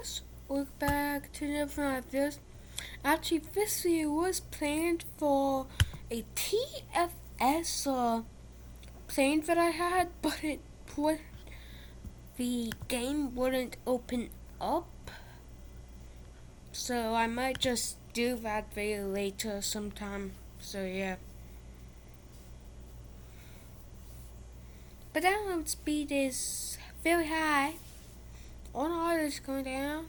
guys, we're back to different like this. Actually, this video was planned for a TFS plane that I had, but the game wouldn't open up. So I might just do that video later sometime. So yeah. But download speed is very high. On hard is going down.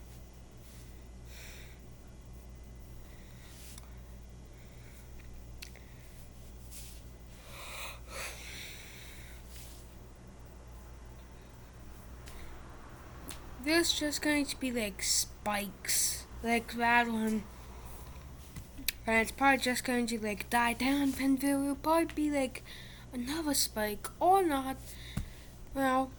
There's just going to be like spikes, like that one. And it's probably just going to like die down, and there will probably be like another spike or not. Well,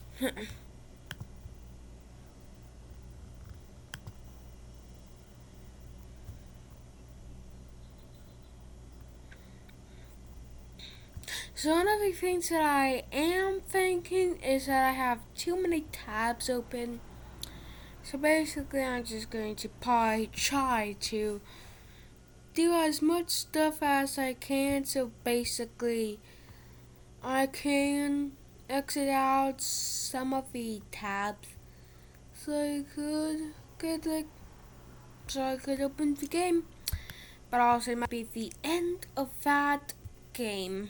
so one of the things that I am thinking is that I have too many tabs open. So basically, I'm just going to probably try to do as much stuff as I can. So basically, I can exit out some of the tabs so I could open the game. But also it might be the end of that game.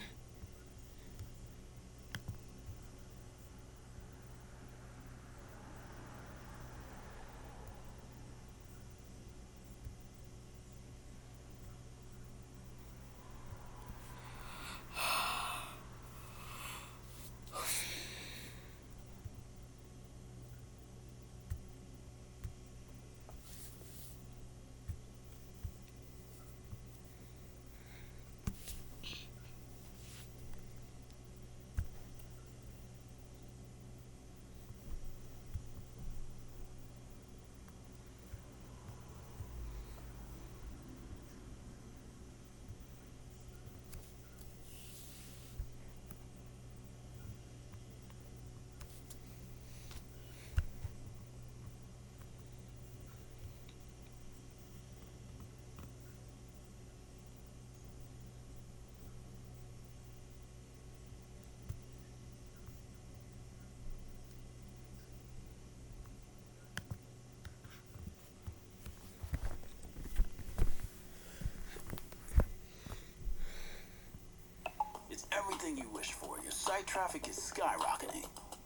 Everything you wish for. Your site traffic is skyrocketing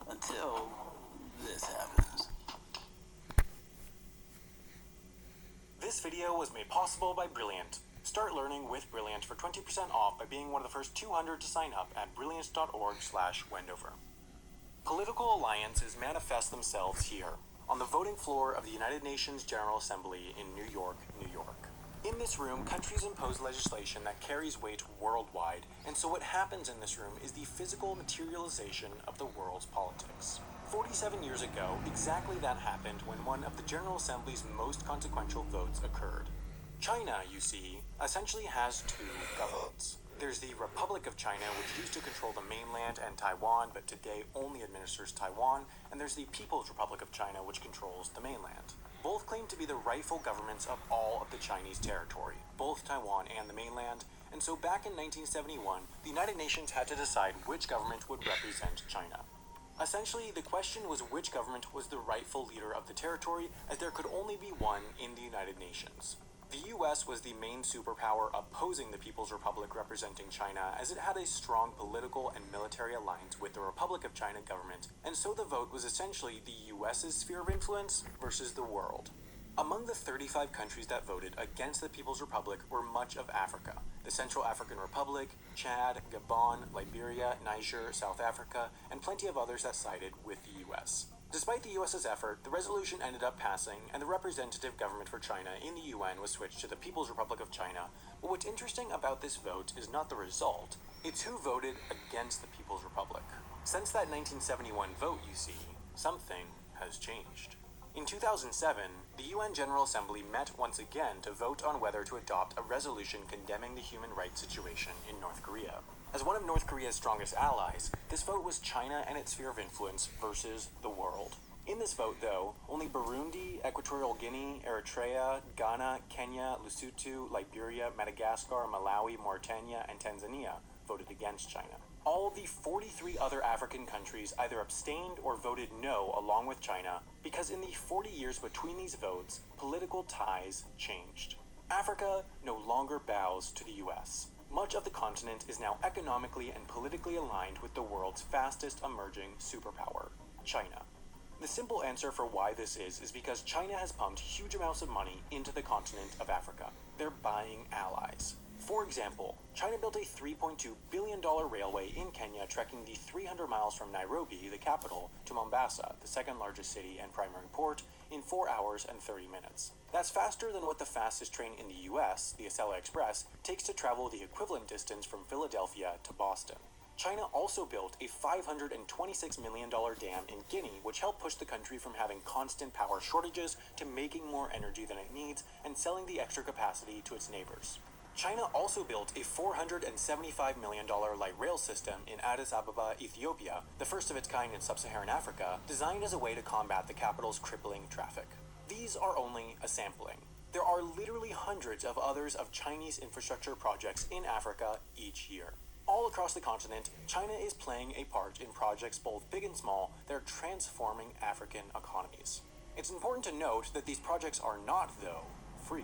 until this happens. This video was made possible by Brilliant. Start learning with Brilliant for 20% off by being one of the first 200 to sign up at brilliant.org/Wendover. Political alliances manifest themselves here, on the voting floor of the United Nations General Assembly in New York, New York. In this room, countries impose legislation that carries weight worldwide, and so what happens in this room is the physical materialization of the world's politics. 47 years ago, exactly that happened when one of the General Assembly's most consequential votes occurred. China, you see, essentially has two governments. There's the Republic of China, which used to control the mainland and Taiwan, but today only administers Taiwan, and there's the People's Republic of China, which controls the mainland. Both claim to be the rightful governments of all of the Chinese territory, both Taiwan and the mainland, and so back in 1971, the United Nations had to decide which government would represent China. Essentially, the question was which government was the rightful leader of the territory, as there could only be one in the United Nations. The US was the main superpower opposing the People's Republic representing China, as it had a strong political and military alliance with the Republic of China government, and so the vote was essentially the US's sphere of influence versus the world. Among the 35 countries that voted against the People's Republic were much of Africa, the Central African Republic, Chad, Gabon, Liberia, Niger, South Africa, and plenty of others that sided with the US. Despite the US's effort, the resolution ended up passing, and the representative government for China in the UN was switched to the People's Republic of China. But what's interesting about this vote is not the result, it's who voted against the People's Republic. Since that 1971 vote, you see, something has changed. In 2007, the UN General Assembly met once again to vote on whether to adopt a resolution condemning the human rights situation in North Korea. As one of North Korea's strongest allies, this vote was China and its sphere of influence versus the world. In this vote, though, only Burundi, Equatorial Guinea, Eritrea, Ghana, Kenya, Lesotho, Liberia, Madagascar, Malawi, Mauritania, and Tanzania voted against China. All the 43 other African countries either abstained or voted no along with China because in the 40 years between these votes, political ties changed. Africa no longer bows to the US. Much of the continent is now economically and politically aligned with the world's fastest emerging superpower, China. The simple answer for why this is because China has pumped huge amounts of money into the continent of Africa. They're buying allies. For example, China built a $3.2 billion railway in Kenya trekking the 300 miles from Nairobi, the capital, to Mombasa, the second largest city and primary port, in 4 hours and 30 minutes. That's faster than what the fastest train in the US, the Acela Express, takes to travel the equivalent distance from Philadelphia to Boston. China also built a $526 million dam in Guinea, which helped push the country from having constant power shortages to making more energy than it needs and selling the extra capacity to its neighbors. China also built a $475 million light rail system in Addis Ababa, Ethiopia, the first of its kind in sub-Saharan Africa, designed as a way to combat the capital's crippling traffic. These are only a sampling. There are literally hundreds of others of Chinese infrastructure projects in Africa each year. All across the continent, China is playing a part in projects both big and small that are transforming African economies. It's important to note that these projects are not, though, free.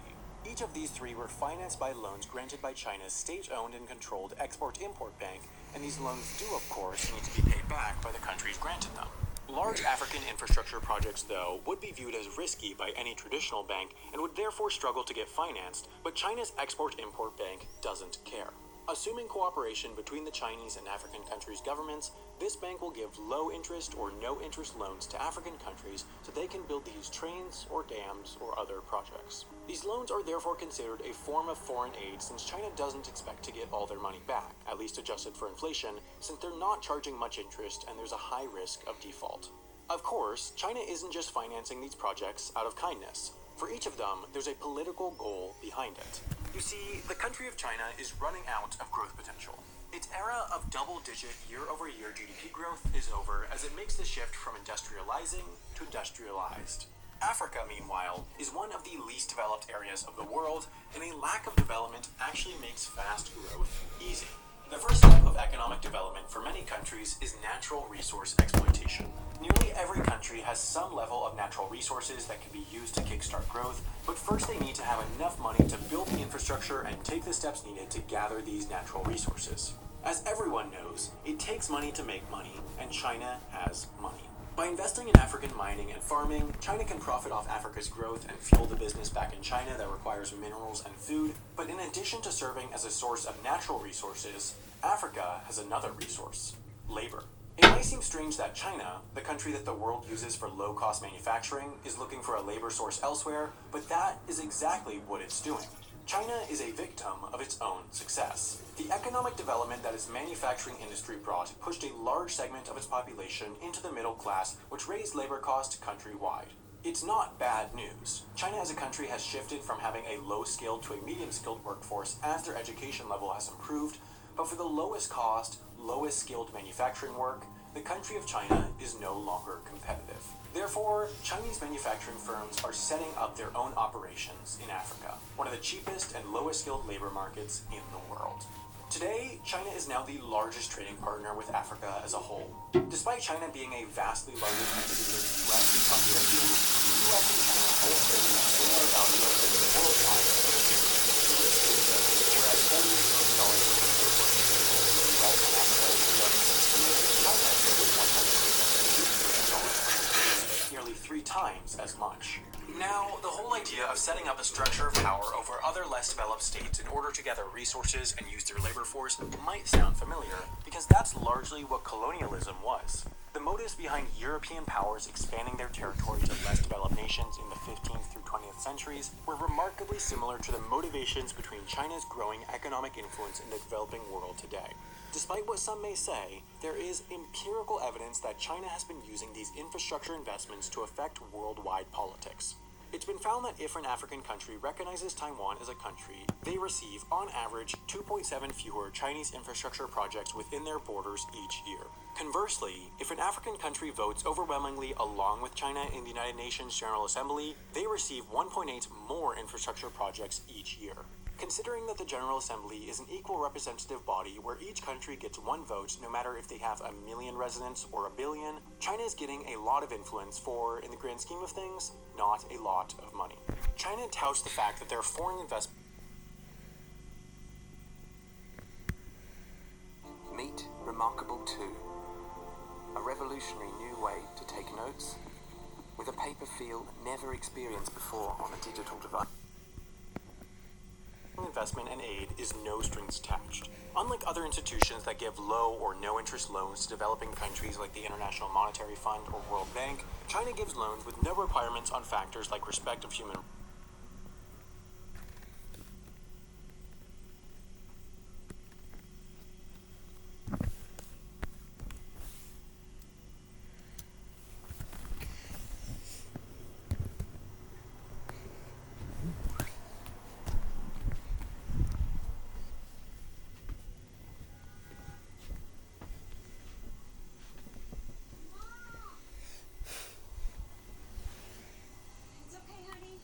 Each of these three were financed by loans granted by China's state-owned and controlled Export-Import Bank, and these loans do, of course, need to be paid back by the countries granting them. Large African infrastructure projects, though, would be viewed as risky by any traditional bank and would therefore struggle to get financed, but China's Export-Import Bank doesn't care. Assuming cooperation between the Chinese and African countries' governments, this bank will give low-interest or no-interest loans to African countries so they can build these trains or dams or other projects. These loans are therefore considered a form of foreign aid since China doesn't expect to get all their money back, at least adjusted for inflation, since they're not charging much interest and there's a high risk of default. Of course, China isn't just financing these projects out of kindness. For each of them, there's a political goal behind it. You see, the country of China is running out of growth potential. Its era of double-digit year-over-year GDP growth is over as it makes the shift from industrializing to industrialized. Africa, meanwhile, is one of the least developed areas of the world, and a lack of development actually makes fast growth easy. The first step of economic development for many countries is natural resource exploitation. Nearly every country has some level of natural resources that can be used to kickstart growth, but first they need to have enough money to build the infrastructure and take the steps needed to gather these natural resources. As everyone knows, it takes money to make money, and China has money. By investing in African mining and farming, China can profit off Africa's growth and fuel the business back in China that requires minerals and food. But in addition to serving as a source of natural resources, Africa has another resource: labor. It might seem strange that China, the country that the world uses for low-cost manufacturing, is looking for a labor source elsewhere, but that is exactly what it's doing. China is a victim of its own success. The economic development that its manufacturing industry brought pushed a large segment of its population into the middle class, which raised labor costs countrywide. It's not bad news. China as a country has shifted from having a low-skilled to a medium-skilled workforce as their education level has improved, but for the lowest cost, lowest skilled manufacturing work, the country of China is no longer competitive. Therefore, Chinese manufacturing firms are setting up their own operations in Africa, one of the cheapest and lowest skilled labor markets in the world. Today, China is now the largest trading partner with Africa as a whole. Despite China being a vastly larger country than the US in population, the US and China both trade in similar values as the worldwide whereas $70 billion worth of goods were exported to the US and Africa in 2016, China traded $108 billion, nearly 3 times as much. Now, the whole idea of setting up a structure of power over other less developed states in order to gather resources and use their labor force might sound familiar, because that's largely what colonialism was. The motives behind European powers expanding their territory to less developed nations in the 15th through 20th centuries were remarkably similar to the motivations between China's growing economic influence in the developing world today. Despite what some may say, there is empirical evidence that China has been using these infrastructure investments to affect worldwide politics. It's been found that if an African country recognizes Taiwan as a country, they receive, on average, 2.7 fewer Chinese infrastructure projects within their borders each year. Conversely, if an African country votes overwhelmingly along with China in the United Nations General Assembly, they receive 1.8 more infrastructure projects each year. Considering that the General Assembly is an equal representative body where each country gets one vote no matter if they have 1 million residents or 1 billion, China is getting a lot of influence for, in the grand scheme of things, not a lot of money. China touts the fact that their foreign investment. Meet Remarkable 2, a revolutionary new way to take notes with a paper feel never experienced before on a digital device. Investment and aid is no strings attached. Unlike other institutions that give low or no interest loans to developing countries like the International Monetary Fund or World Bank, China gives loans with no requirements on factors like respect of human rights. It's okay, honey.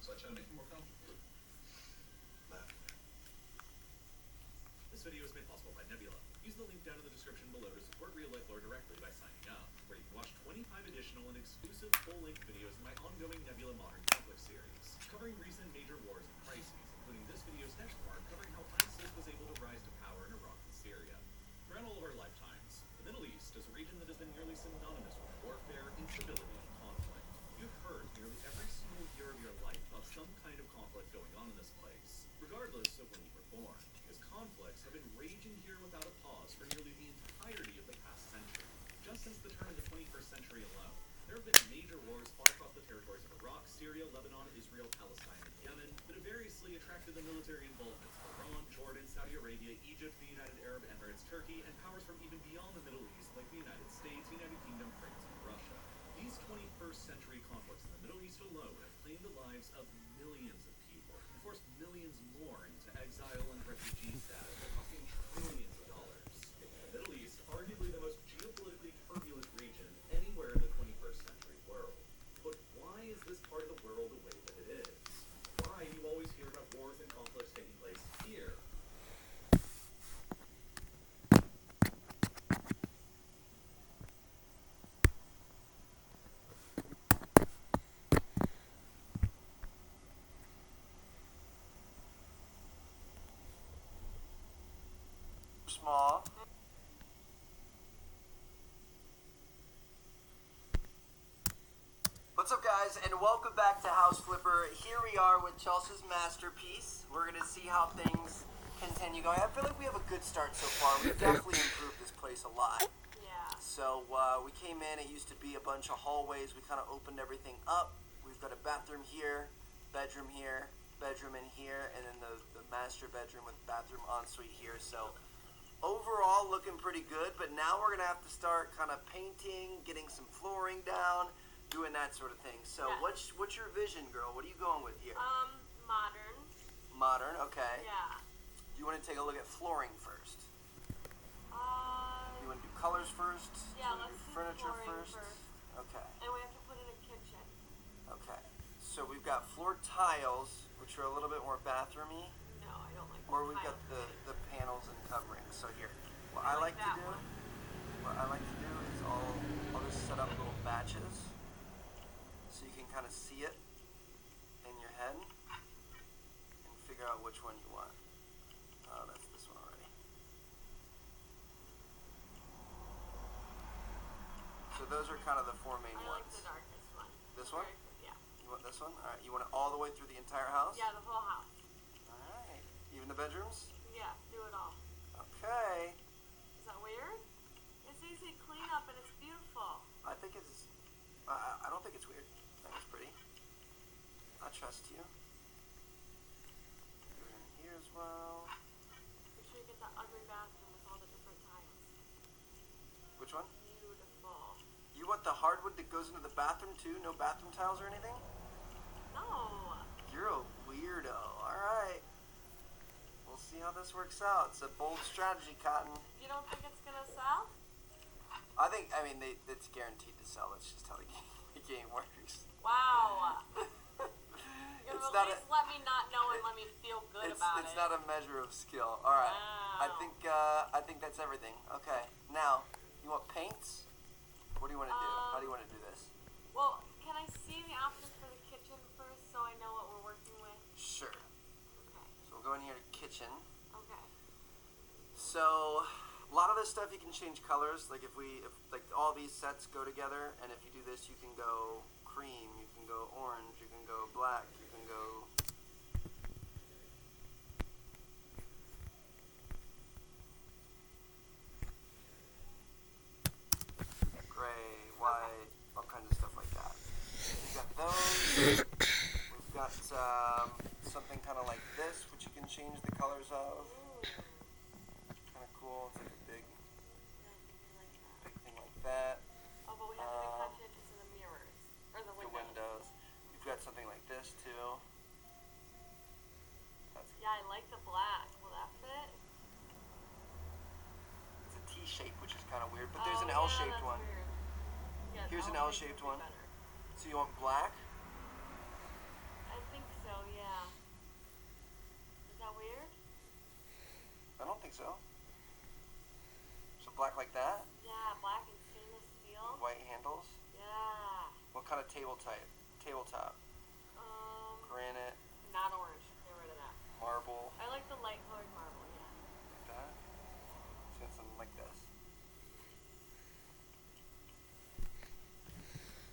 so I try to make it more comfortable. This video is made possible by Nebula. Use the link down in the description below to support Real Life Lore directly by signing up, where you can watch 25 additional and exclusive full-length videos in my ongoing Nebula Modern Conflict series, covering recent major wars and crises, including this video's next part covering how ISIS was able to rise to power in Iraq and Syria. Throughout all of our lifetimes, the Middle East is a region that has been nearly synonymous with warfare, instability, and conflict. You've heard nearly every single year of your life about some kind of conflict going on in this place, regardless of when you were born, because conflicts have been raging here without a pause for nearly the entirety of the past century. Just since the turn of the 21st century alone, there have been major wars far across the territories of Iraq, Syria, Lebanon, Israel, Palestine, and Yemen that have variously attracted the military involvement of Iran, Jordan, Saudi Arabia, Egypt, the United Arab Emirates, Turkey, and powers from even beyond the Middle East like the United States, United Kingdom, France, and Russia. These 21st century conflicts in the Middle East alone have claimed the lives of millions of people and forced millions more into exile and refugee status, costing trillions of dollars. The Middle East, arguably the most geopolitically turbulent region anywhere in the 21st century world. But why is this part of the world the way that it is? Why do you always hear about wars and conflicts taking place here? Small. What's up, guys, and welcome back to House Flipper. Here we are with Chelsea's masterpiece. We're gonna see how things continue going. I feel like we have a good start so far. We've definitely improved this place a lot. Yeah. So we came in, it used to be a bunch of hallways. We kind of opened everything up. We've got a bathroom here, bedroom in here, and then the master bedroom with bathroom ensuite here. So overall looking pretty good, but now we're gonna have to start kind of painting, getting some flooring down, doing that sort of thing. So Yeah. what's your vision, girl? What are you going with here? Modern. Modern, okay. Yeah. Do you want to take a look at flooring first? You want to do colors first? Yeah, You wanna let's do do furniture flooring first. first. Okay. And we have to put in a kitchen. Okay. So we've got floor tiles, which are a little bit more bathroomy, No, I don't like or we've got tile. the panels and coverings. So here, what I I like like to that do, one. is I'll just set up little batches, so you can kind of see it in your head and figure out which one you want. Oh, that's this one already. So those are kind of the four main I like ones. the darkest one. This one? Very good, yeah. You want this one? All right. You want it all the way through the entire house? Yeah, the whole house. All right. Even the bedrooms? Yeah, do it all. Okay. Is that weird? It's easy to clean up and it's beautiful. I think it's. I don't think it's weird. I think it's pretty. I trust you. Do it in here as well. Make sure you get that ugly bathroom with all the different tiles. Which one? Beautiful. You want the hardwood that goes into the bathroom too? No bathroom tiles or anything? No. You're a weirdo. All right. We'll see how this works out. It's a bold strategy, Cotton. You don't think it's gonna sell? I mean, it's guaranteed to sell. It's just how the game works. Wow. You It's at not least let me not know and let me feel good about It's it. not a measure of skill. All right. Wow. I think that's everything. Okay. Now, you want paints? What do you want to do? How do you want to do this? Well, can I see the options for the kitchen first so I know what we're working with? Sure. Okay. So we'll go in here to kitchen. Okay. So a lot of this stuff you can change colors. Like if like all these sets go together, and if you do this, you can go cream, you can go orange, you can go black, you can go. Gray, white, all kinds of stuff like that. We've got those. We've got something kind of like this, which you can change the colors of. Kind of cool. It's like a big thing like that. Oh, but we have to touch it into the mirrors. Or the The windows. You've got something like this too. That's, Yeah, I like the black. Will that fit? it's a T shape, which is kind of weird, but there's an L-shaped that's one. Weird. Yeah, Here's an L-shaped L-shaped would be one. better. So you want black? I think think so. So black like that? Yeah, black and stainless steel. White handles? Yeah. What kind of table type? Tabletop? Granite? Not orange. Get rid of that. Marble? I like the light colored marble, yeah. Like that? So it's something like this.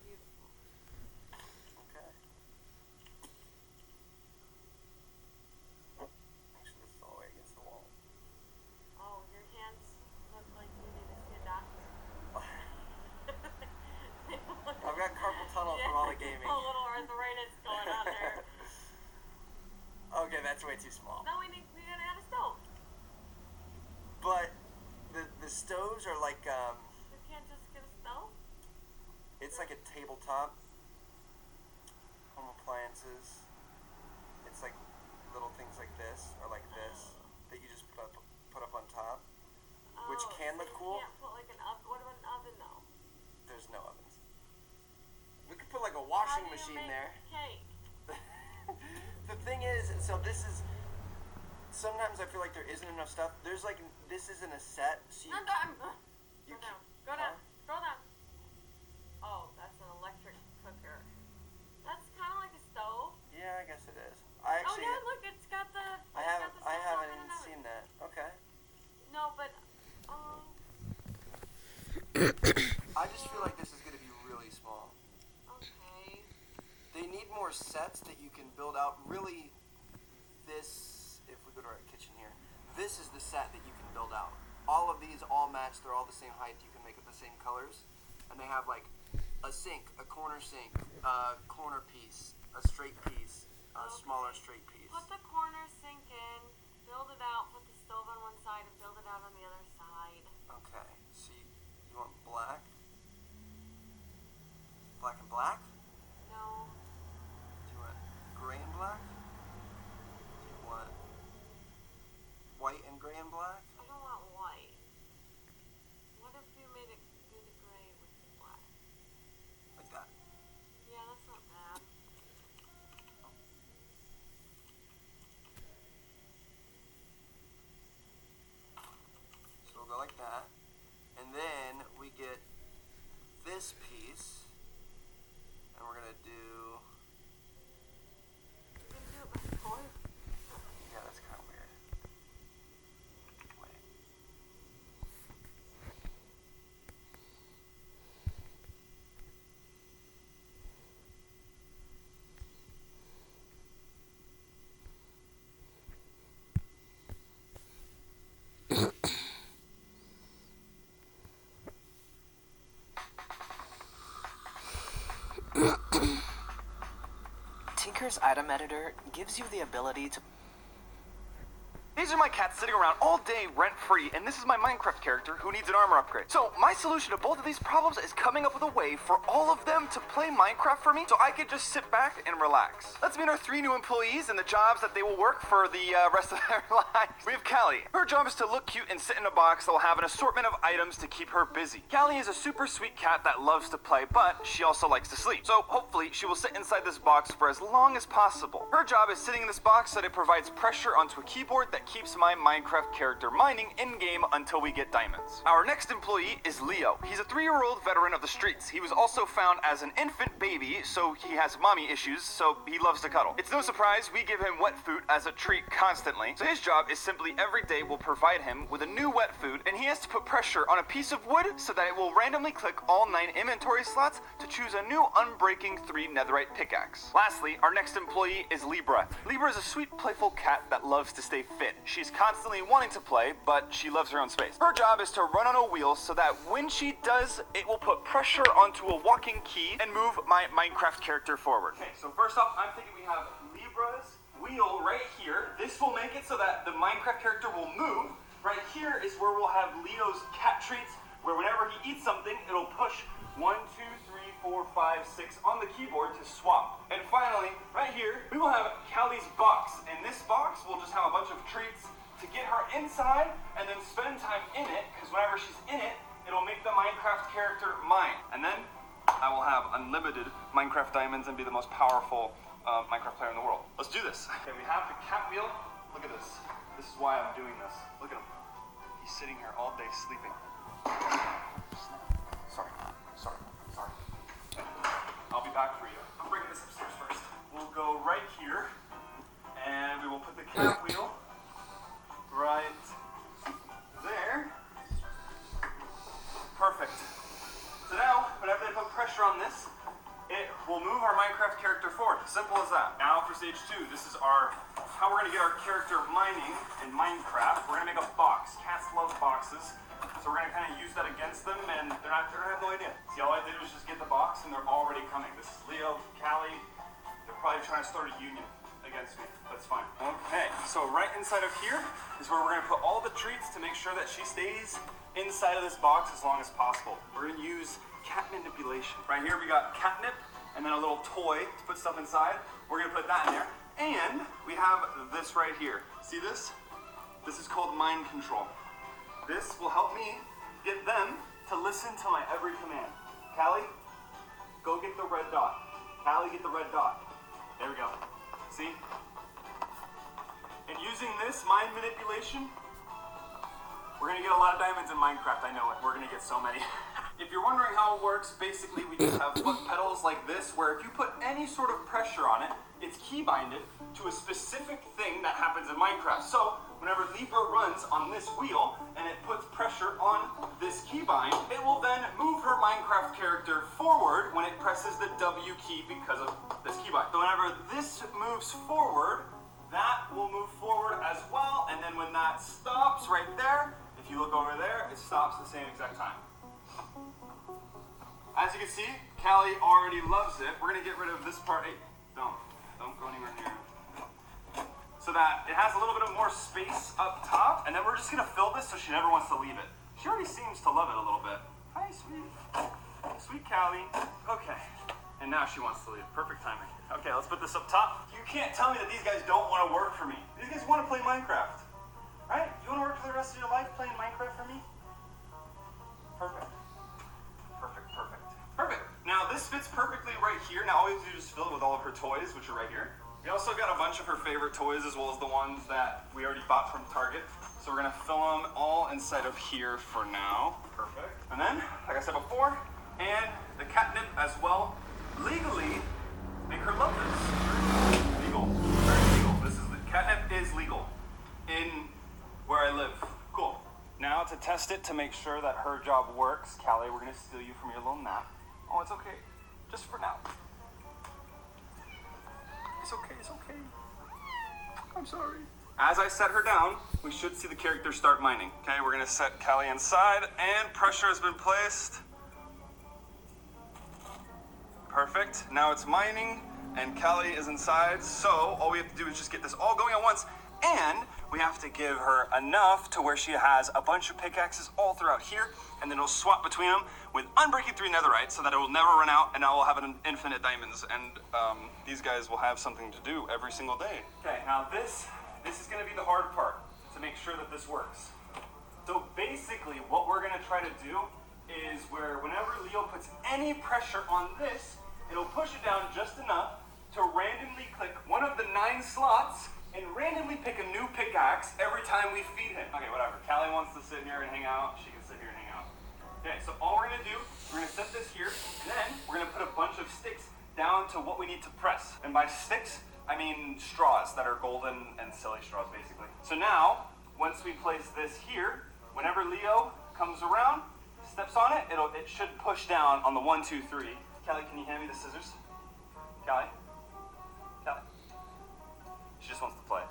Beautiful. Okay. Actually, this is all the way against the wall. Oh, your hands look like you need to see a doctor. I've got carpal tunnel from all the gaming. A little arthritis going on there. Okay, that's way too small. No, we gotta add a stove. But the stoves are like We can't just get a stove? it's like a tabletop. Home appliances. It's like little things like this or like this that you just put up on top. Which Oh, can so look you cool. can't put like an oven. What about an oven though? There's no ovens. We could put like a How washing do you machine make there. cake? The thing is, so this is. Sometimes I feel like there isn't enough stuff. There's like this isn't a set. So you, No, no, you go down. can- Go down. huh? Scroll down. Oh, that's an electric cooker. That's kind of like a stove. Yeah, I guess it is. I actually. Oh yeah, look, it's got the. I it's haven't. got the I stove haven't oven even and seen everything. that. Okay. No, but I just feel like this is gonna be really small. okay. They need more sets that you can build out. Really, this, if we go to our kitchen here, this is the set that you can build out. All of these all match. They're all the same height. You can make it the same colors. And they have like a sink, a corner sink, a corner piece, a straight piece, a smaller straight piece. Put the corner sink in, build it out, put the stove on one side, and build it out on the other side. Okay, so you want black? Black and black? No. Do you want gray and black? Do you want white and gray and black? I don't want white. What if you made it do the gray with the black? Like that. Yeah, that's not bad. So we'll go like that. And then we get this piece. And we're going to do... You can do it by four. Yeah, that's kind of weird. Wait. Tinker's item editor gives you the ability to... These are my cats sitting around all day rent-free, and this is my Minecraft character who needs an armor upgrade. So my solution to both of these problems is coming up with a way for all of them to play Minecraft for me so I could just sit back and relax. Let's meet our 3 new employees and the jobs that they will work for the rest of their lives. We have Callie. Her job is to look cute and sit in a box that will have an assortment of items to keep her busy. Callie is a super sweet cat that loves to play, but she also likes to sleep. So hopefully she will sit inside this box for as long as possible. Her job is sitting in this box so that it provides pressure onto a keyboard that keeps my Minecraft character mining in-game until we get diamonds. Our next employee is Leo. He's a 3-year-old veteran of the streets. He was also found as an infant baby, so he has mommy issues, so he loves to cuddle. It's no surprise we give him wet food as a treat constantly, so his job is simply every day will provide him with a new wet food, and he has to put pressure on a piece of wood so that it will randomly click all 9 inventory slots to choose a new unbreaking 3 netherite pickaxe. Lastly, our next employee is Libra. Libra is a sweet, playful cat that loves to stay fit. She's constantly wanting to play, but she loves her own space. Her job is to run on a wheel so that when she does, it will put pressure onto a walking key and move my Minecraft character forward. Okay, so first off, I'm thinking we have Libra's wheel right here. This will make it so that the Minecraft character will move. Right here is where we'll have Leo's cat treats, where whenever he eats something, it'll push 1, 2, 3, 4, 5, 6 on the keyboard to swap. And finally, right here, we will have Callie's box. And this box will just have a bunch of treats to get her inside and then spend time in it, because whenever she's in it, it'll make the Minecraft character mine. And then I will have unlimited Minecraft diamonds and be the most powerful Minecraft player in the world. Let's do this. Okay, we have the cat wheel. Look at this. This is why I'm doing this. Look at him. be sitting here all day sleeping. Sorry. I'll be back for you. I'm bringing this upstairs first. We'll go right here, and we will put the cat wheel right there. Perfect. So now, whenever they put pressure on this, it will move our Minecraft character forward. Simple as that. Now for stage 2, this is how we're gonna get our character mining in Minecraft. We're gonna make a box. Cats love boxes. So we're gonna kind of use that against them, and they're gonna have no idea. See, all I did was just get the box, and they're already coming. This is Leo, Callie. They're probably trying to start a union against me. That's fine. Okay, so right inside of here is where we're gonna put all the treats to make sure that she stays inside of this box as long as possible. We're gonna use cat manipulation. Right here we got catnip, and then a little toy to put stuff inside. We're gonna put that in there. And we have this right here. See this? This is called mind control. This will help me get them to listen to my every command. Callie, go get the red dot. Callie, get the red dot. There we go. See? And using this mind manipulation, we're gonna get a lot of diamonds in Minecraft. I know it. We're gonna get so many. If you're wondering how it works, basically we just have foot pedals like this, where if you put any sort of pressure on it, it's key binded to a specific thing that happens in Minecraft. So whenever Libra runs on this wheel and it puts pressure on this keybind, it will then move her Minecraft character forward when it presses the W key because of this keybind. So whenever this moves forward, that will move forward as well. And then when that stops right there, if you look over there, it stops the same exact time. As you can see, Callie already loves it. We're gonna get rid of this part. Hey, don't go anywhere near it. So that it has a little bit of more space up top, and then we're just gonna fill this so she never wants to leave it. She already seems to love it a little bit. Hi, sweet Callie. Okay, and now she wants to leave. Perfect timing. Okay, let's put this up top. You can't tell me that these guys don't want to work for me. These guys want to play Minecraft, right? You want to work for the rest of your life playing Minecraft for me? Perfect. Now this fits perfectly right here. Now all we have to do is fill it with all of her toys, which are right here. We also got a bunch of her favorite toys as well as the ones that we already bought from Target. So we're gonna fill them all inside of here for now. Perfect. And then, like I said before, and the catnip as well. Legally, make her love this. Legal. Very legal. The catnip is legal in where I live. Cool. Now to test it to make sure that her job works, Callie, we're gonna steal you from your little nap. Oh, it's okay. Just for now. It's okay. I'm sorry. As I set her down, we should see the character start mining. Okay, we're gonna set Callie inside, and pressure has been placed. Perfect. Now it's mining, and Callie is inside, so all we have to do is just get this all going at once, and we have to give her enough to where she has a bunch of pickaxes all throughout here, and then we'll swap between them with Unbreaking 3 Netherite so that it will never run out, and now we'll have an infinite diamonds, and these guys will have something to do every single day. Okay, now this is gonna be the hard part, to make sure that this works. So basically, what we're gonna try to do is where whenever Leo puts any pressure on this, it'll push it down just enough to randomly click one of the 9 slots and randomly pick a new pickaxe every time we feed him. Okay, whatever. Callie wants to sit here and hang out. She can sit here and hang out. Okay, so all we're gonna do, we're gonna set this here, and then we're gonna put a bunch of sticks down to what we need to press. And by sticks, I mean straws that are golden and silly straws, basically. So now, once we place this here, whenever Leo comes around, steps on it, it should push down on the 1, 2, 3. Callie, can you hand me the scissors? Callie? She just wants to play.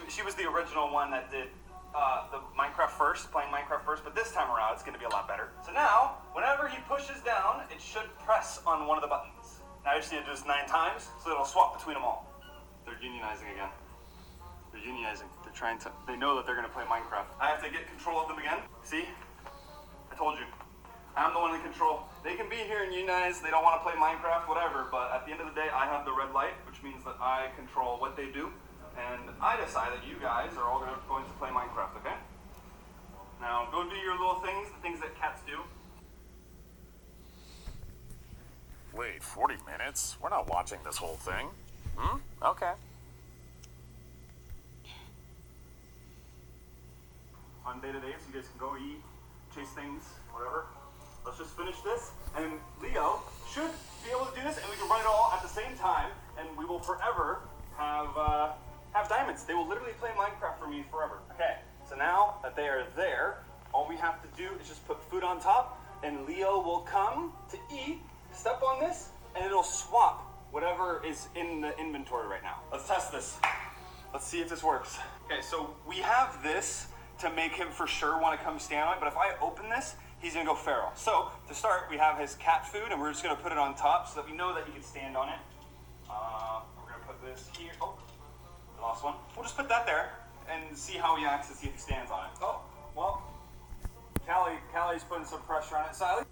She was the original one that did the playing Minecraft first, but this time around it's gonna be a lot better. So now, whenever he pushes down, it should press on one of the buttons. Now I just need to do this 9 times, so it'll swap between them all. They're unionizing again. They're unionizing. They know that they're gonna play Minecraft. I have to get control of them again. See? I told you. I'm the one in control. They can be here and unionize, they don't want to play Minecraft, whatever, but at the end of the day, I have the red light, which means that I control what they do, and I decide that you guys are all going to play Minecraft, okay? Now, go do your little things, the things that cats do. Wait, 40 minutes? We're not watching this whole thing. Okay. I fun day today, so you guys can go eat, chase things, whatever. Let's just finish this, and Leo should be able to do this, and we can run it all at the same time, and we will forever have diamonds. They will literally play Minecraft for me forever. Okay, so now that they are there, all we have to do is just put food on top, and Leo will come to eat, step on this, and it'll swap whatever is in the inventory right now. Let's test this. Let's see if this works. Okay, so we have this to make him for sure want to come stand on it, but if I open this, he's gonna go feral. So to start, we have his cat food, and we're just gonna put it on top so that we know that he can stand on it. We're gonna put this here. Oh, I lost one. We'll just put that there and see how he acts and see if he stands on it. Oh, well, Callie's putting some pressure on it. Sally?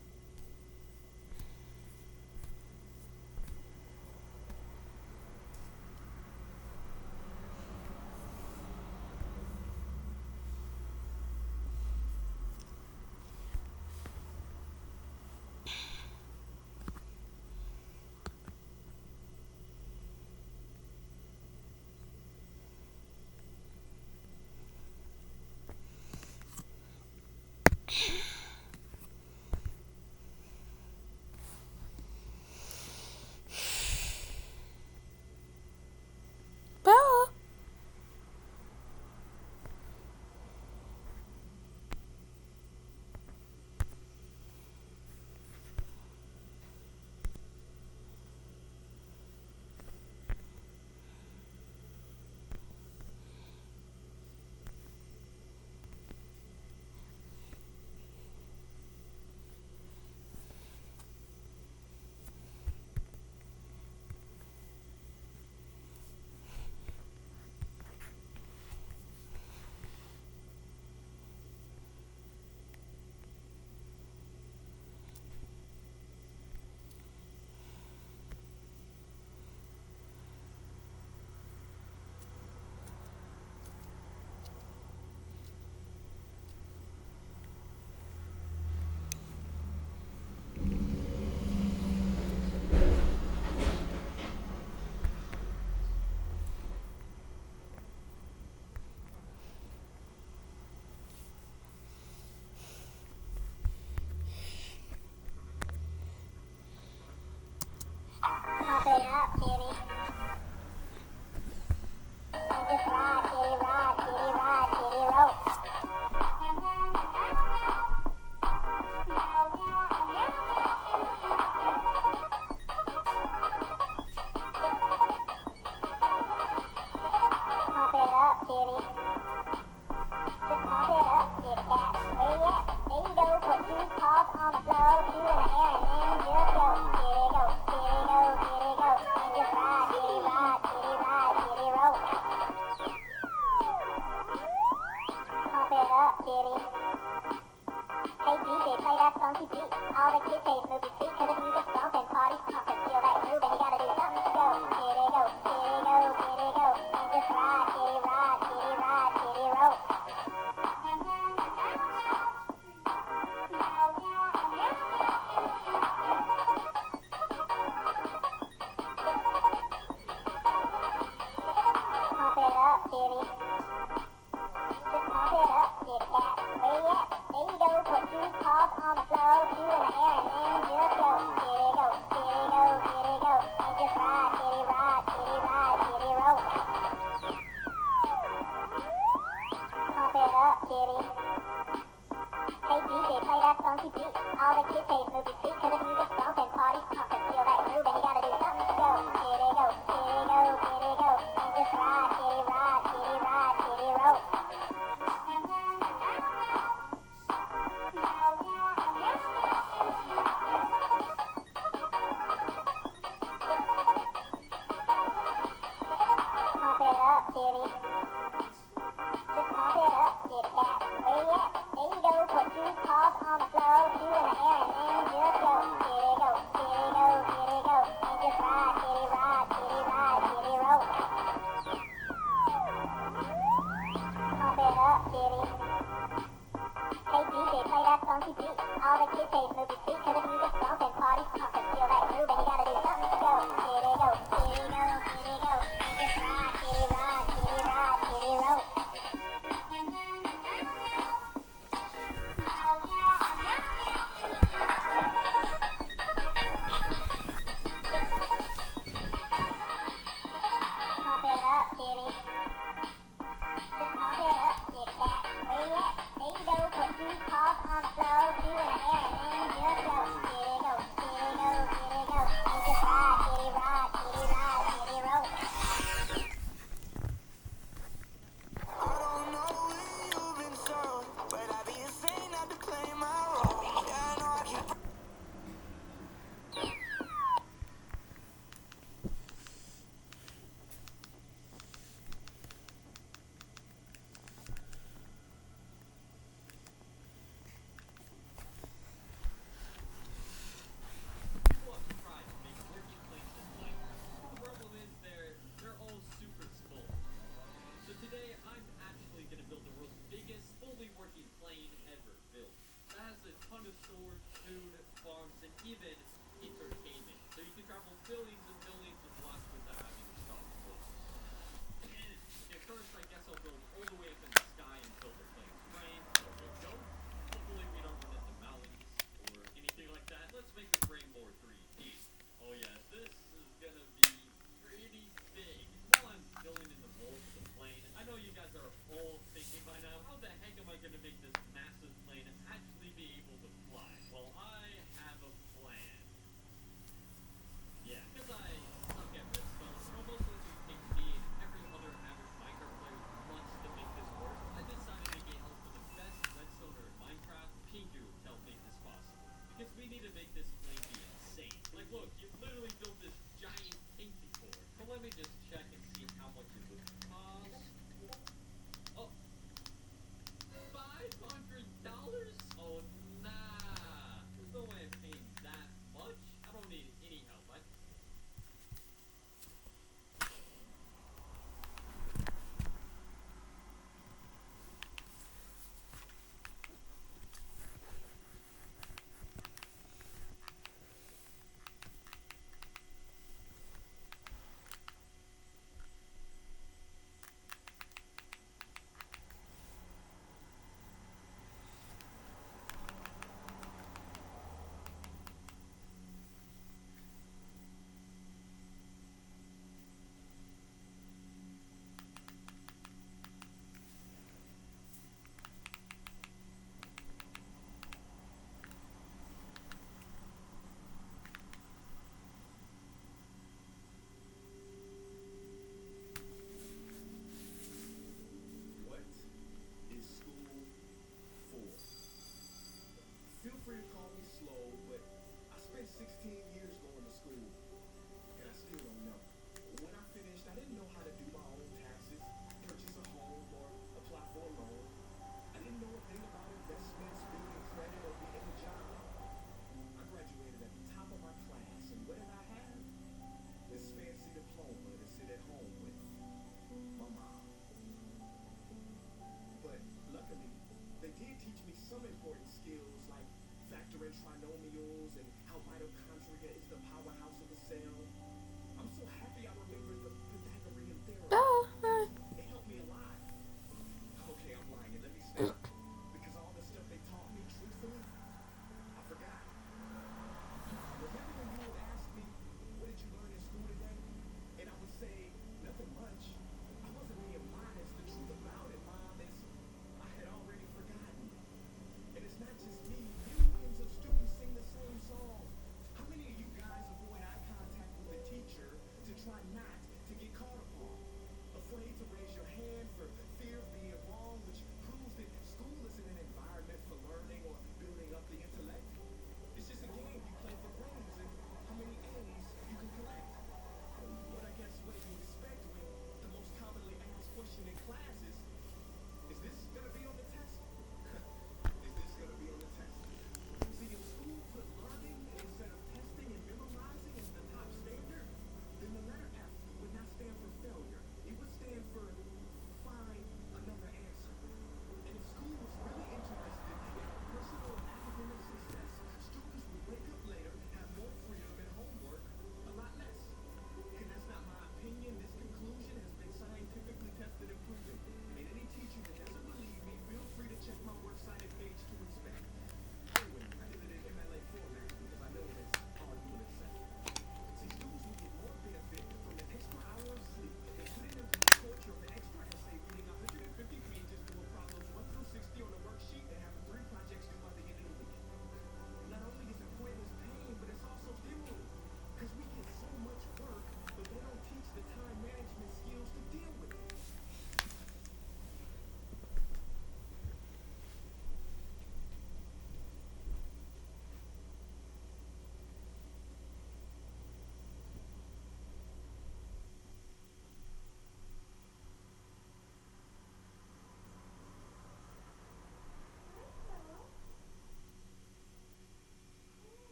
Bella. Pop it up, kitty. And just ride, kitty, ride, kitty, ride, kitty, roll. Pop it up, kitty. Just pop it up, kitty cat. Where you at? There you go. Put two paws on the floor, two in the air, and then just go. Kitty go, kitty go, kitty go. And just ride, kitty ride, kitty ride, kitty roll. Pop it up, kitty. Hey DJ, play that funky beat. All the kids say it's move your feet, 'cause the music's bumping, party's pumping. Feel that groove, and you gotta do something to go. Kitty go, kitty go, kitty go. And just ride, kitty ride, kitty ride, kitty roll. Pump it up, kitty. Just pump it up, kitty cat. Where you at? There you go. Put two paws on the floor, two in the air, and then just go. Kitty go, kitty go, kitty go. And just ride, kitty ride, kitty ride, kitty roll. Pump it up, kitty. Hey DJ, play that funky beat. All the kids say it's move your feet, 'cause the music's bumping, party's pumping. Feel that groove, and you gotta do something to go. Kitty go, kitty go, kitty go. And just ride, kitty ride, kitty ride, kitty roll. Pump it up, kitty. Just pump it up, kitty cat. Where you at? There you go. Put two paws on the floor, two in the air, and then just go. Kitty go, kitty go, kitty go. And just ride, kitty ride, kitty ride, kitty roll. Pump it up, kitty. Hey DJ, play that funky beat. All the kids say it's move your feet, 'cause the music's bumping, party's pumping. Feel that groove, and you gotta do something to go. Kitty go, kitty go, kitty go. And just ride, kitty ride, kitty ride, even entertainment. So you can travel billions and billions of blocks without having to stop once. Okay, first, I guess I'll go all the way up in the sky until the plane's frame. Go. Hopefully we don't run into mountains or anything like that. Let's make the frame more 3D. Oh yes, this is gonna be pretty big. While I'm filling in the mold for the plane, I know you guys are all thinking by now, how the heck am I gonna make this massive plane actually be able to fly? Well, I have a plan. Yeah, because I suck at redstone, it almost looks like take me and every other average Minecraft player months to make this work. I decided to get help from the best redstoner in Minecraft, Pingu, to help make this possible. Because we need to make this plane be insane. Like, look, you've literally built this giant tank before. So let me just check and see how much it would cost. Oh, $500? Oh, nah. There's no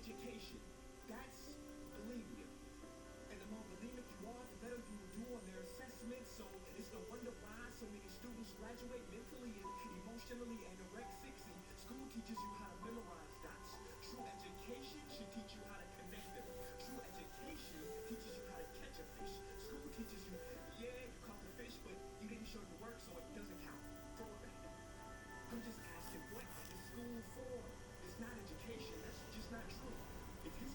education. That's bulimia. And the more bulimic you are, the better you will do on their assessments. So it's no wonder why so many students graduate mentally and emotionally anorexic. See, school teaches you how to memorize dots. True education should teach you how to connect them. True education teaches you how to catch a fish. School teaches you, yeah, you caught the fish, but you didn't show the work, so it doesn't count. Throw it back. I'm just asking, what is school for? It's not education. That's just not true. If you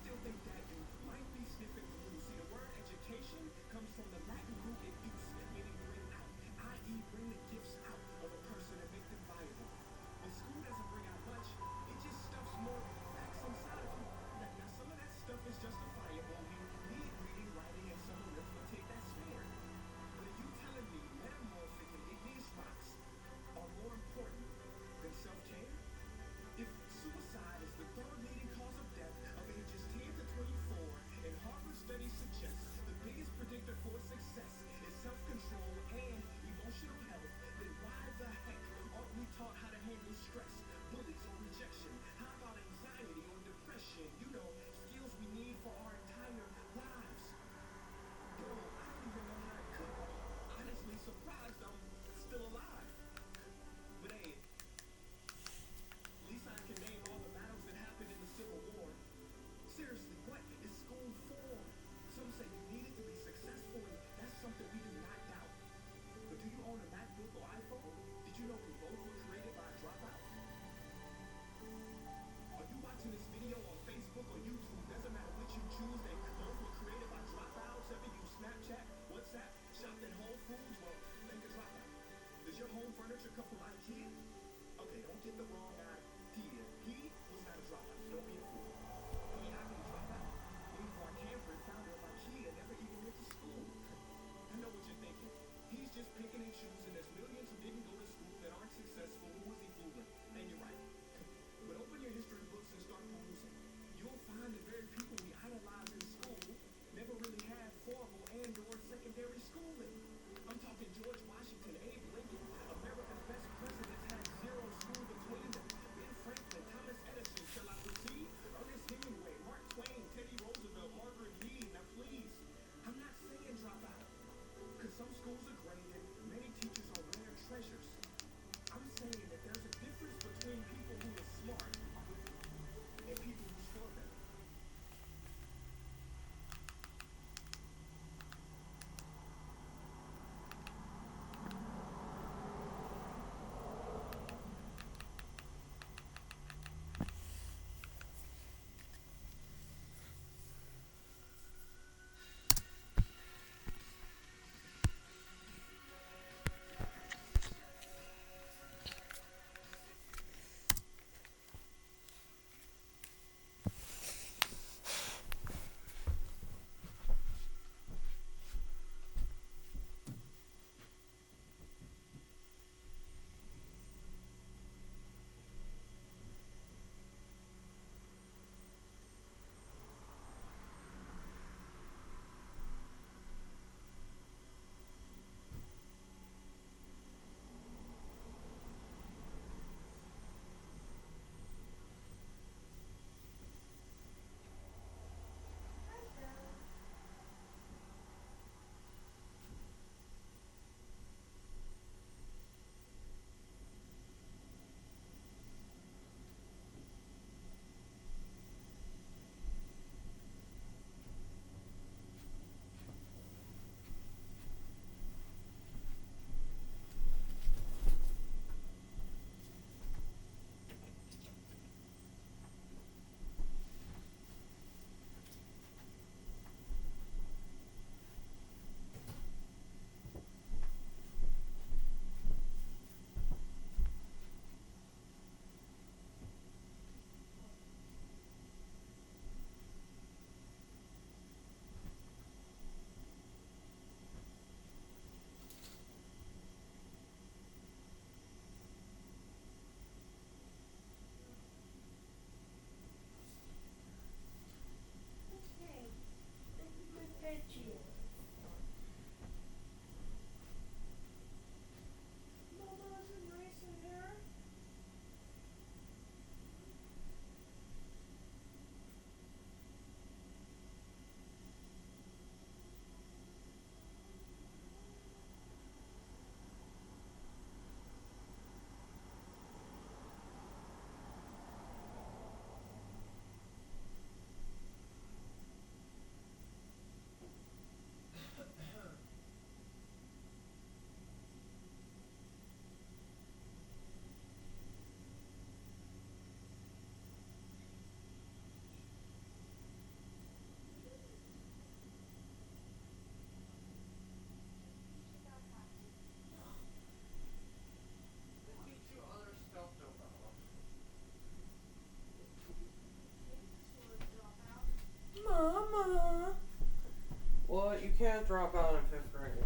Well, you can't drop out in 5th grade.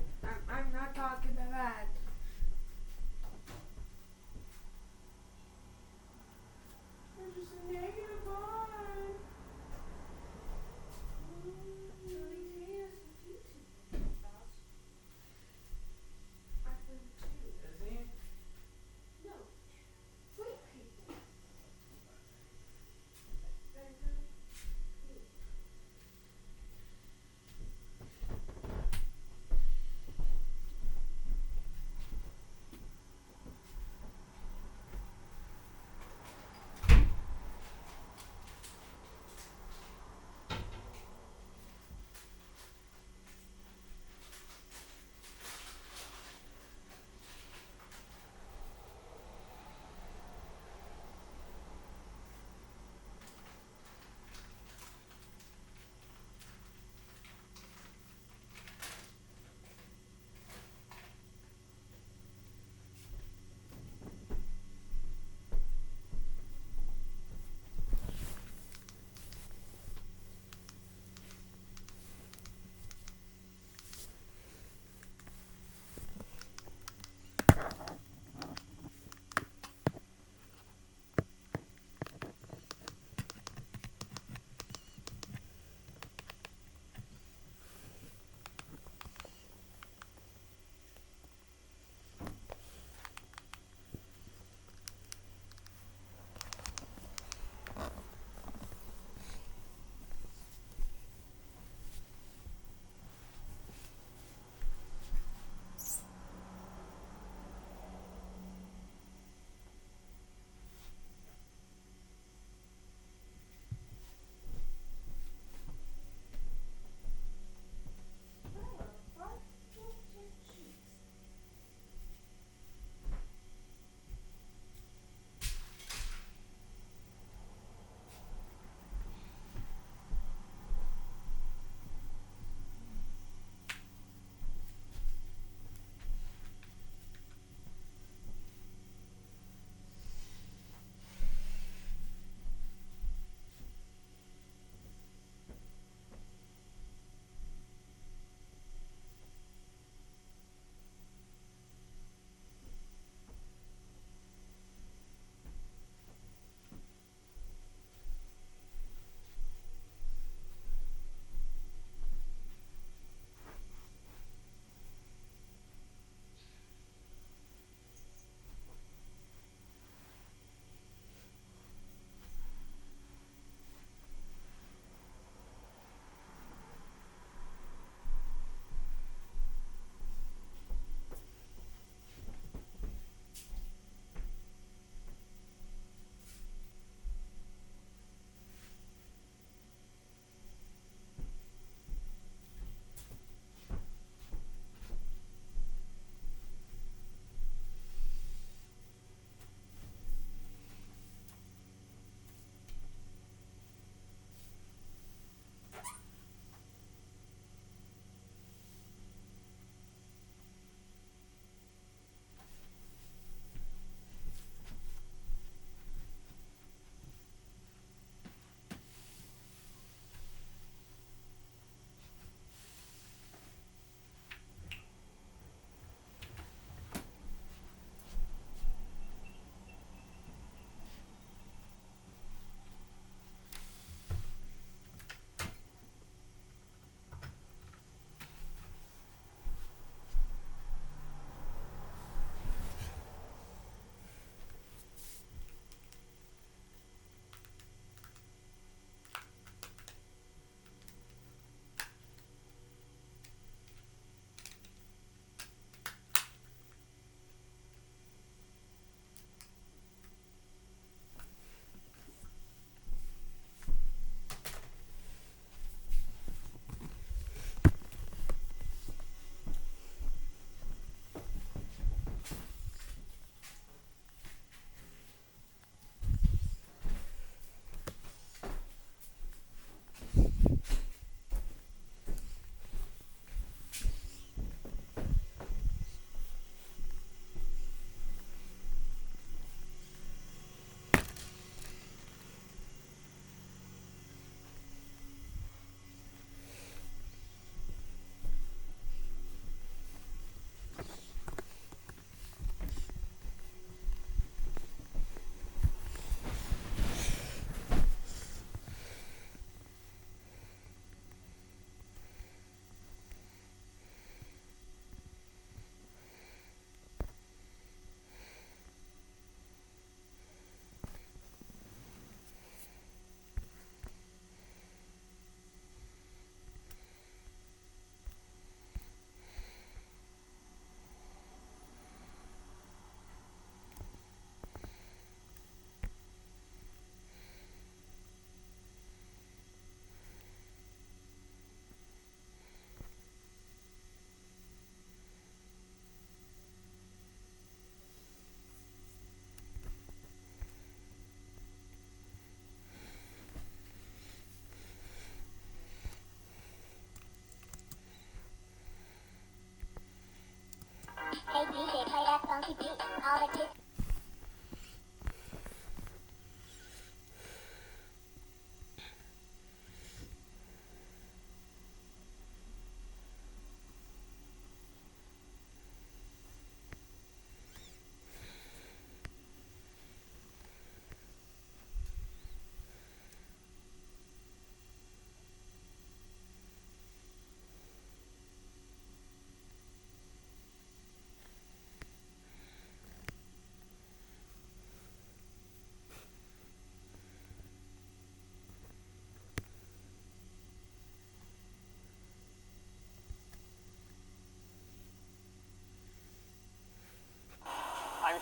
I'm not talking about that. There's just a negative vibe. Is he? No. Sweet people.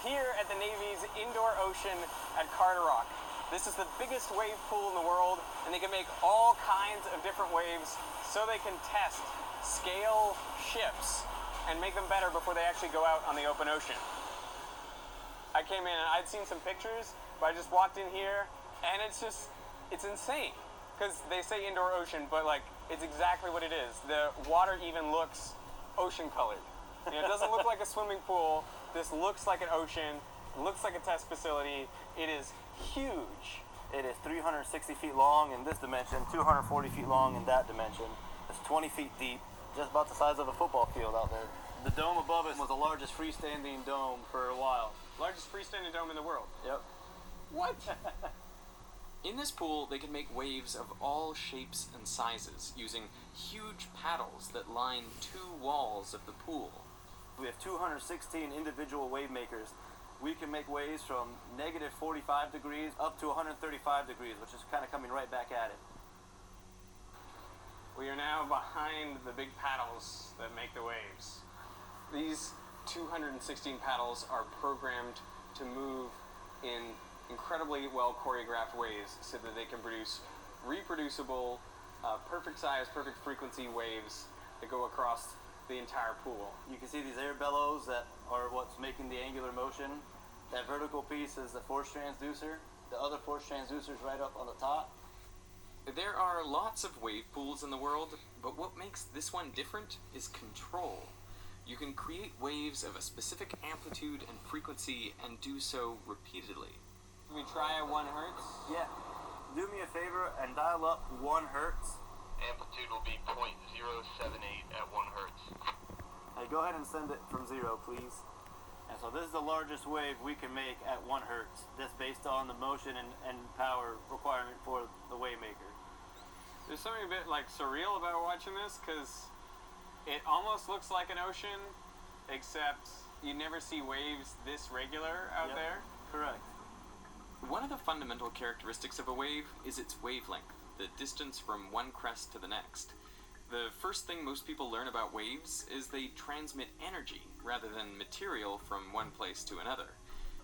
here at the Navy's indoor ocean at Carter Rock. This is the biggest wave pool in the world, and they can make all kinds of different waves so they can test, scale ships, and make them better before they actually go out on the open ocean. I came in and I'd seen some pictures, but I just walked in here, and it's insane. Because they say indoor ocean, but like, it's exactly what it is. The water even looks ocean colored. You know, it doesn't look like a swimming pool. This looks like an ocean. It looks like a test facility. It is huge. It is 360 feet long in this dimension, 240 feet long in that dimension. It's 20 feet deep, just about the size of a football field out there. The dome above it was the largest freestanding dome for a while. Largest freestanding dome in the world. Yep. What? In this pool, they can make waves of all shapes and sizes using huge paddles that line 2 walls of the pool. We have 216 individual wave makers. We can make waves from negative 45 degrees up to 135 degrees, which is kind of coming right back at it. We are now behind the big paddles that make the waves. These 216 paddles are programmed to move in incredibly well choreographed ways so that they can produce reproducible, perfect size, perfect frequency waves that go across the entire pool. You can see these air bellows that are what's making the angular motion. That vertical piece is the force transducer. The other force transducer is right up on the top. There are lots of wave pools in the world, but what makes this one different is control. You can create waves of a specific amplitude and frequency and do so repeatedly. We try at 1 hertz? Yeah. Do me a favor and dial up 1 hertz. Amplitude will be 0.078 at 1 hertz. Hey, go ahead and send it from 0, please. And so this is the largest wave we can make at 1 hertz. That's based on the motion and power requirement for the wave maker. There's something a bit like surreal about watching this because it almost looks like an ocean, except you never see waves this regular out there. Correct. One of the fundamental characteristics of a wave is its wavelength, the distance from one crest to the next. The first thing most people learn about waves is they transmit energy rather than material from one place to another.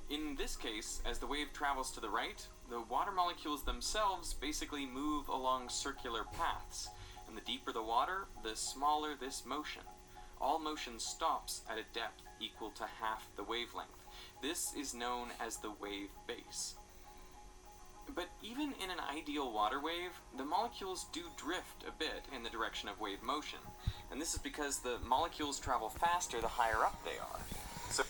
In this case, as the wave travels to the right, the water molecules themselves basically move along circular paths, and the deeper the water, the smaller this motion. All motion stops at a depth equal to half the wavelength. This is known as the wave base. But even in an ideal water wave, the molecules do drift a bit in the direction of wave motion. And this is because the molecules travel faster the higher up they are. So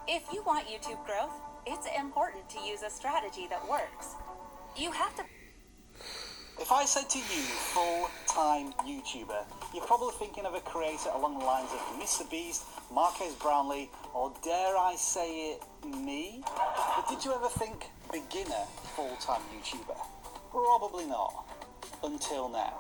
If you want YouTube growth, it's important to use a strategy that works. You have to... If I said to you, full-time YouTuber, you're probably thinking of a creator along the lines of Mr. Beast, Marques Brownlee, or dare I say it, me? But did you ever think beginner full-time YouTuber? Probably not. Until now.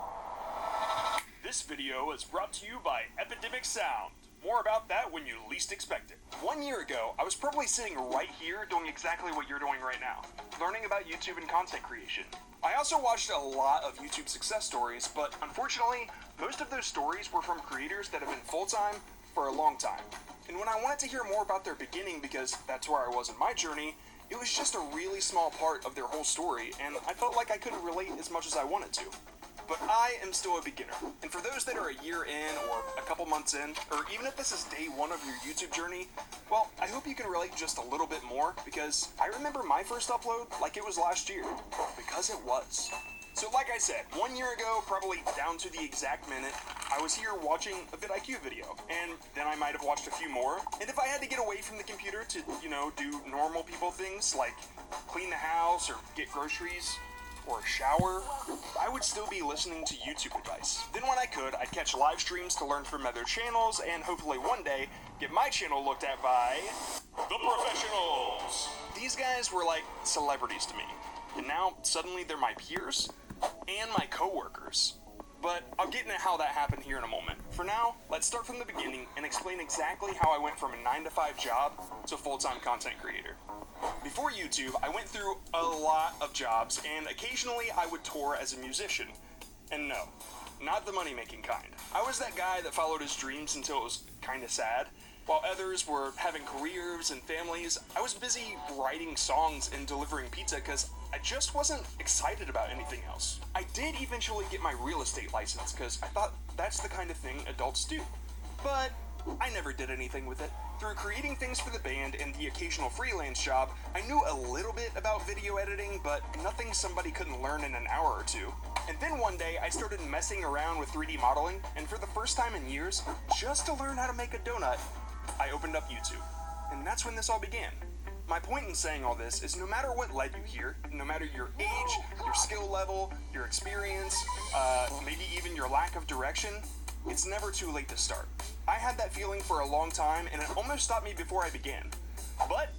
This video is brought to you by Epidemic Sound. More about that when you least expect it. 1 year ago, I was probably sitting right here doing exactly what you're doing right now, learning about YouTube and content creation. I also watched a lot of YouTube success stories, but unfortunately, most of those stories were from creators that have been full-time for a long time. And when I wanted to hear more about their beginning, because that's where I was in my journey, it was just a really small part of their whole story, and I felt like I couldn't relate as much as I wanted to. But I am still a beginner, and for those that are a year in, or a couple months in, or even if this is day 1 of your YouTube journey, well, I hope you can relate just a little bit more, because I remember my first upload like it was last year, because it was. So like I said, 1 year ago, probably down to the exact minute, I was here watching a vidIQ video, and then I might have watched a few more, and if I had to get away from the computer to, do normal people things like clean the house or get groceries or shower, I would still be listening to YouTube advice. Then when I could, I'd catch live streams to learn from other channels, and hopefully one day, get my channel looked at by the professionals. These guys were like celebrities to me, and now suddenly they're my peers and my coworkers. But I'll get into how that happened here in a moment. For now, let's start from the beginning and explain exactly how I went from a 9-to-5 job to full-time content creator. Before YouTube, I went through a lot of jobs, and occasionally I would tour as a musician. And no, not the money-making kind. I was that guy that followed his dreams until it was kinda sad. While others were having careers and families, I was busy writing songs and delivering pizza because I just wasn't excited about anything else. I did eventually get my real estate license because I thought that's the kind of thing adults do. But I never did anything with it. Through creating things for the band and the occasional freelance job, I knew a little bit about video editing, but nothing somebody couldn't learn in an hour or two. And then one day, I started messing around with 3D modeling, and for the first time in years, just to learn how to make a donut, I opened up YouTube. And that's when this all began. My point in saying all this is no matter what led you here, no matter your age, your skill level, your experience, maybe even your lack of direction, it's never too late to start. I had that feeling for a long time, and it almost stopped me before I began. But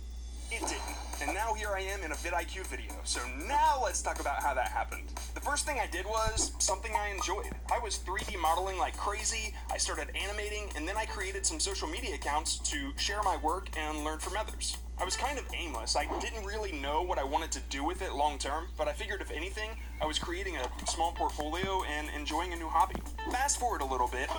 it didn't. And now here I am in a vidIQ video. So now let's talk about how that happened. The first thing I did was something I enjoyed. I was 3D modeling like crazy, I started animating, and then I created some social media accounts to share my work and learn from others. I was kind of aimless. I didn't really know what I wanted to do with it long term, but I figured if anything, I was creating a small portfolio and enjoying a new hobby. Fast forward a little bit,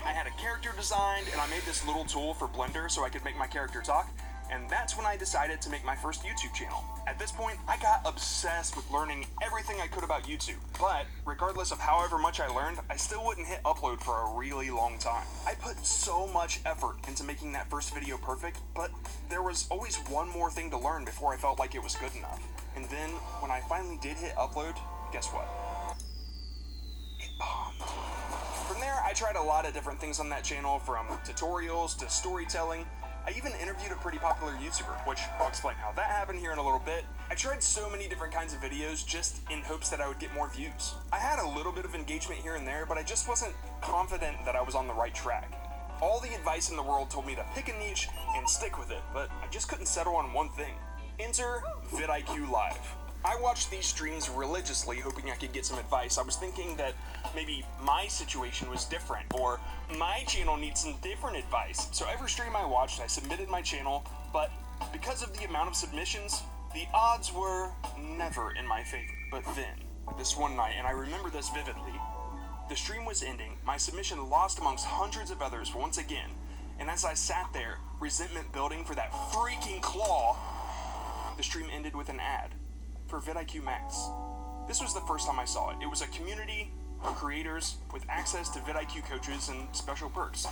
I had a character designed, and I made this little tool for Blender so I could make my character talk. And that's when I decided to make my first YouTube channel. At this point, I got obsessed with learning everything I could about YouTube. But regardless of however much I learned, I still wouldn't hit upload for a really long time. I put so much effort into making that first video perfect, but there was always one more thing to learn before I felt like it was good enough. And then, when I finally did hit upload, guess what? It bombed. From there, I tried a lot of different things on that channel, from tutorials to storytelling. I even interviewed a pretty popular YouTuber, which I'll explain how that happened here in a little bit. I tried so many different kinds of videos just in hopes that I would get more views. I had a little bit of engagement here and there, but I just wasn't confident that I was on the right track. All the advice in the world told me to pick a niche and stick with it, but I just couldn't settle on one thing. Enter vidIQ Live. I watched these streams religiously, hoping I could get some advice. I was thinking that maybe my situation was different, or my channel needs some different advice. So every stream I watched, I submitted my channel, but because of the amount of submissions, the odds were never in my favor. But then, this one night, and I remember this vividly, the stream was ending, my submission lost amongst hundreds of others once again, and as I sat there, resentment building for that freaking claw, the stream ended with an ad for vidIQ Max. This was the first time I saw it. It was a community of creators with access to vidIQ coaches and special perks.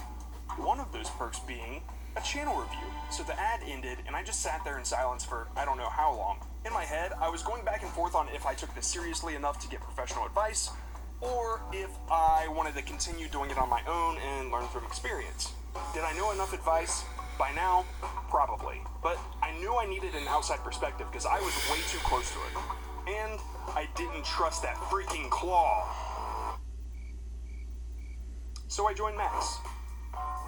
One of those perks being a channel review. So the ad ended, and I just sat there in silence for I don't know how long. In my head, I was going back and forth on if I took this seriously enough to get professional advice, or if I wanted to continue doing it on my own and learn from experience. Did I know enough advice? By now, probably. But I knew I needed an outside perspective because I was way too close to it. And I didn't trust that freaking claw. So I joined Max.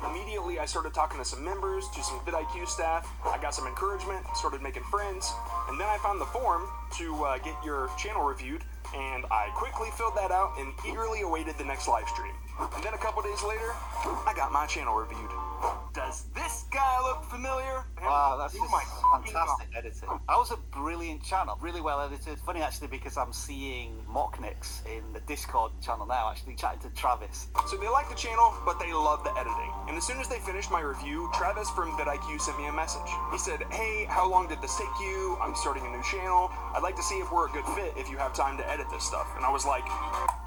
Immediately, I started talking to some members, to some vidIQ staff. I got some encouragement, started making friends, and then I found the form to get your channel reviewed, and I quickly filled that out and eagerly awaited the next live stream. And then a couple days later, I got my channel reviewed. Does this guy look familiar? Wow, that's just fantastic editing. That was a brilliant channel, really well edited. Funny actually because I'm seeing Mocknix in the Discord channel now, actually chatting to Travis. So they like the channel, but they love the editing. And as soon as they finished my review, Travis from vidIQ sent me a message. He said, hey, how long did this take you? I'm starting a new channel. I'd like to see if we're a good fit if you have time to edit this stuff. And I was like,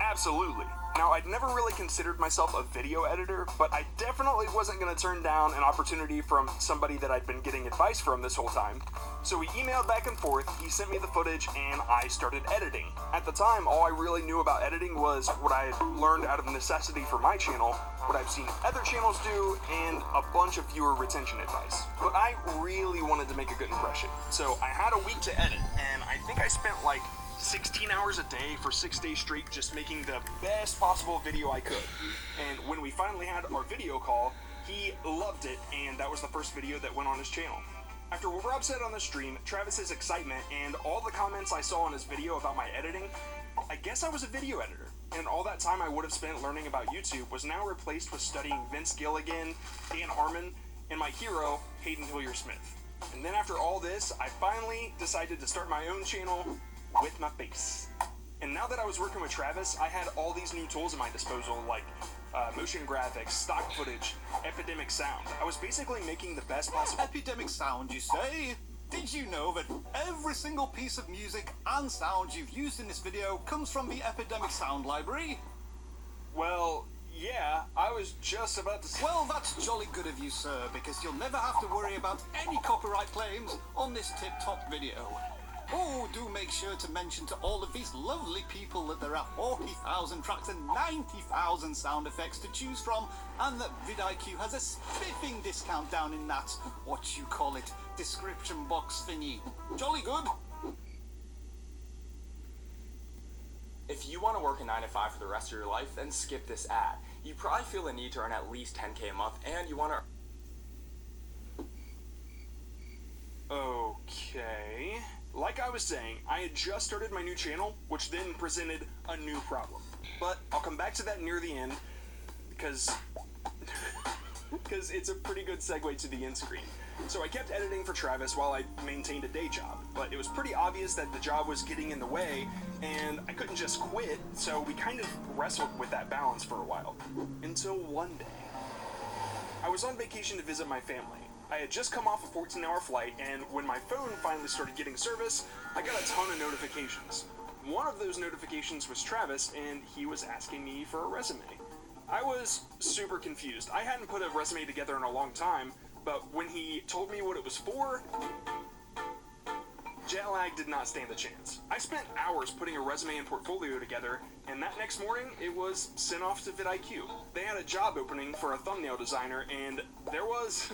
absolutely. Now, I'd never really considered myself a video editor, but I definitely wasn't going to turn down an opportunity from somebody that I'd been getting advice from this whole time. So we emailed back and forth, he sent me the footage, and I started editing. At the time, all I really knew about editing was what I had learned out of necessity for my channel, what I've seen other channels do, and a bunch of viewer retention advice. But I really wanted to make a good impression, so I had a week to edit, and I think I spent like 16 hours a day for 6 days straight just making the best possible video I could. And when we finally had our video call, he loved it, and that was the first video that went on his channel. After what Rob said on the stream, Travis's excitement, and all the comments I saw on his video about my editing, I guess I was a video editor. And all that time I would have spent learning about YouTube was now replaced with studying Vince Gilligan, Dan Harmon, and my hero, Hayden Hillier-Smith. And then after all this, I finally decided to start my own channel with my face. And now that I was working with Travis, I had all these new tools at my disposal, like motion graphics, stock footage, epidemic sound. I was basically making the best possible... Epidemic sound, you say? Did you know that every single piece of music and sound you've used in this video comes from the Epidemic Sound Library? Well, yeah, I was just about to say... Well, that's jolly good of you, sir, because you'll never have to worry about any copyright claims on this tip-top video. Oh, do make sure to mention to all of these lovely people that there are 40,000 tracks and 90,000 sound effects to choose from, and that vidIQ has a spiffing discount down in that, what you call it, description box thingy. Jolly good. If you want to work a 9 to 5 for the rest of your life, then skip this ad. You probably feel the need to earn at least $10K a month, and you want to... Okay... Like I was saying, I had just started my new channel, which then presented a new problem. But I'll come back to that near the end, because it's a pretty good segue to the end screen. So I kept editing for Travis while I maintained a day job, but it was pretty obvious that the job was getting in the way, and I couldn't just quit, so we kind of wrestled with that balance for a while. Until one day. I was on vacation to visit my family. I had just come off a 14-hour flight, and when my phone finally started getting service, I got a ton of notifications. One of those notifications was Travis, and he was asking me for a resume. I was super confused. I hadn't put a resume together in a long time, but when he told me what it was for, jet lag did not stand a chance. I spent hours putting a resume and portfolio together, and that next morning, it was sent off to vidIQ. They had a job opening for a thumbnail designer, and there was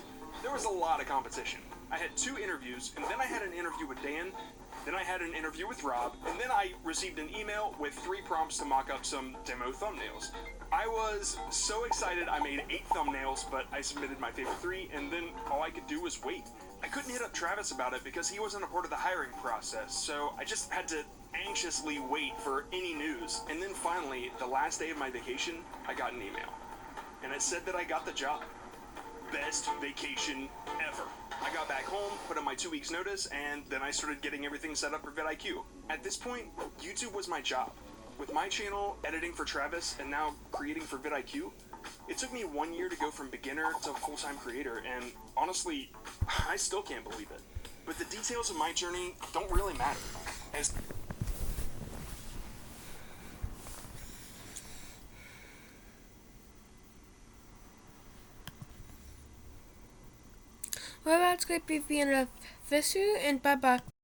a lot of competition. I had 2 interviews, and then I had an interview with Dan, then I had an interview with Rob, and then I received an email with 3 prompts to mock up some demo thumbnails. I was so excited I made 8 thumbnails, but I submitted my favorite 3, and then all I could do was wait. I couldn't hit up Travis about it because he wasn't a part of the hiring process, so I just had to anxiously wait for any news. And then finally, the last day of my vacation, I got an email. And it said that I got the job. Best vacation ever. I got back home, put in my 2 weeks notice, and then I started getting everything set up for vidIQ. At this point, YouTube was my job. With my channel, editing for Travis, and now creating for vidIQ, it took me 1 year to go from beginner to full-time creator, and honestly, I still can't believe it. But the details of my journey don't really matter, as... Well, that's going to be the end of this video, and bye-bye.